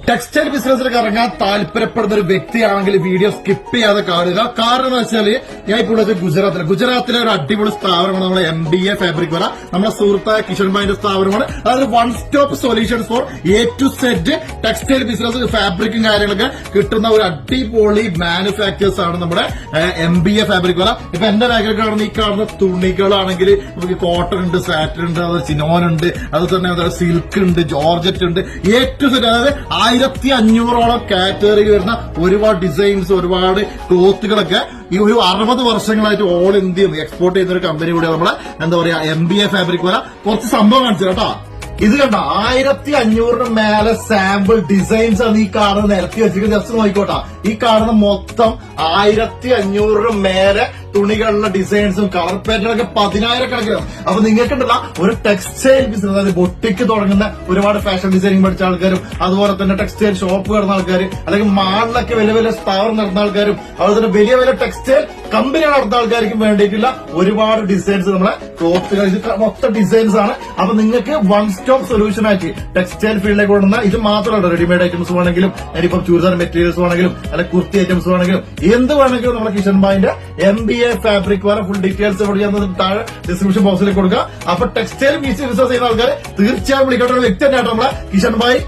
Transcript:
Textile ബിസിനസ്സിലേക്ക് ഇറങ്ങാൻ താല്പര്യപ്പെടുന്ന ഒരു വ്യക്തിയാണെങ്കിൽ വീഡിയോ സ്കിപ്പ് ചെയ്യാതെ കാണുക. കാരണം എന്ന് വെച്ചാൽ ഞാൻ ഇപ്പോൾ ഉള്ളത് ഗുജറാത്തിലെ ഒരു അടിപൊളി സ്ഥാപനമാണ് നമ്മുടെ MBA ഫാബ്രിക് വര. നമ്മുടെ സുഹൃത്തായ കിഷൻ ഭായിന്റെ സ്ഥാപനമാണ്. അതായത് one stop solutions for A to Z textile business, ഫാബ്രിക്കും കാര്യങ്ങളൊക്കെ കിട്ടുന്ന ഒരു അടിപൊളി മാനുഫാക്ചേഴ്സ് ആണ് നമ്മുടെ MBA ഫാബ്രിക് വര. ഇപ്പൊ എന്റെ ബാഗിൽ കാണുന്ന ഈ കാണുന്ന തുണികളാണെങ്കിൽ നമുക്ക് കോട്ടൺ ഉണ്ട്, സാറ്റൻ ഉണ്ട്, അത് ചിനോൻ ഉണ്ട്, അത് തന്നെ സിൽക്ക് ഉണ്ട്, ജോർജറ്റ് ഉണ്ട്, A to Z. അതായത് 1500ഓളം കാറ്റഗറിയിൽ വരുന്ന ഒരുപാട് ഡിസൈൻസ്, ഒരുപാട് ക്ലോത്തുകളൊക്കെ ഈ ഒരു 60 വർഷങ്ങളായിട്ട് ഓൾ ഇന്ത്യയും എക്സ്പോർട്ട് ചെയ്യുന്ന ഒരു കമ്പനി കൂടെ നമ്മളെ എന്താ പറയാ MBA ഫാബ്രിക് വര. കുറച്ച് സംഭവം കാണിച്ചു കേട്ടോ. ഇത് കണ്ട 1500 മേലെ സാമ്പിൾ ഡിസൈൻസ് ആണ് ഈ കാണുന്ന നിരത്തി വെച്ചിട്ട്. ജസ്റ്റ് നോക്കിക്കോട്ടാ, ഈ കാണുന്ന മൊത്തം 1500 മേലെ തുണികളുടെ ഡിസൈൻസും കളർ പാറ്റേണൊക്കെ 10,000 കണക്കിലാണ്. അപ്പൊ നിങ്ങൾക്കുണ്ടല്ല ഒരു ടെക്സ്റ്റൈൽ ബിസിനസ്, അതായത് ബൊട്ടിക്ക് തുടങ്ങുന്ന ഒരുപാട് ഫാഷൻ ഡിസൈനിങ് പഠിച്ച ആൾക്കാരും, അതുപോലെ തന്നെ ടെക്സ്റ്റൈൽ ഷോപ്പ് നടന്ന ആൾക്കാർ, അല്ലെങ്കിൽ മാളിലൊക്കെ വലിയ വലിയ സ്ഥാപനം നടന്ന ആൾക്കാരും, അതുപോലെ തന്നെ വലിയ വലിയ ടെക്സ്റ്റൈൽ കമ്പനി നടത്തുന്ന ആൾക്കാർക്കും വേണ്ടിയിട്ടുള്ള ഒരുപാട് ഡിസൈൻസ് നമ്മളെ ക്ലോത്തുകൾ, ഇത് മൊത്തം ഡിസൈൻസ് ആണ്. അപ്പൊ നിങ്ങൾക്ക് വൺ സ്റ്റോപ്പ് സൊല്യൂഷൻ ആയിട്ട് ടെക്സ്റ്റൈൽ ഫീൽഡിലേക്ക് കൊണ്ടുവന്ന ഇത് മാത്രമല്ല, റെഡിമെയ്ഡ് ഐറ്റംസ് വേണമെങ്കിലും, ഇനിയിപ്പം ചുരിദാർ മെറ്റീരിയൽസ് വേണമെങ്കിലും, അല്ലെങ്കിൽ കുർത്തി ഐറ്റംസ് വേണമെങ്കിലും, എന്ത് വേണമെങ്കിലും നമ്മുടെ കിഷൻ ഭായിന്റെ MBA ഫാബ്രിക് വരെ ഫുൾ ഡീറ്റെയിൽസ് ഇവിടെ ഞാൻ താഴെ ഡിസ്ക്രിപ്ഷൻ ബോക്സിലേക്ക് കൊടുക്കുക. അപ്പൊ ടെക്സ്റ്റൈൽ ബിസിനസ് ചെയ്യുന്ന ആൾക്കാർ തീർച്ചയായും വിളിക്കേണ്ട ഒരു വ്യക്തി തന്നെയാണ് നമ്മളെ കിഷൻ ഭായി.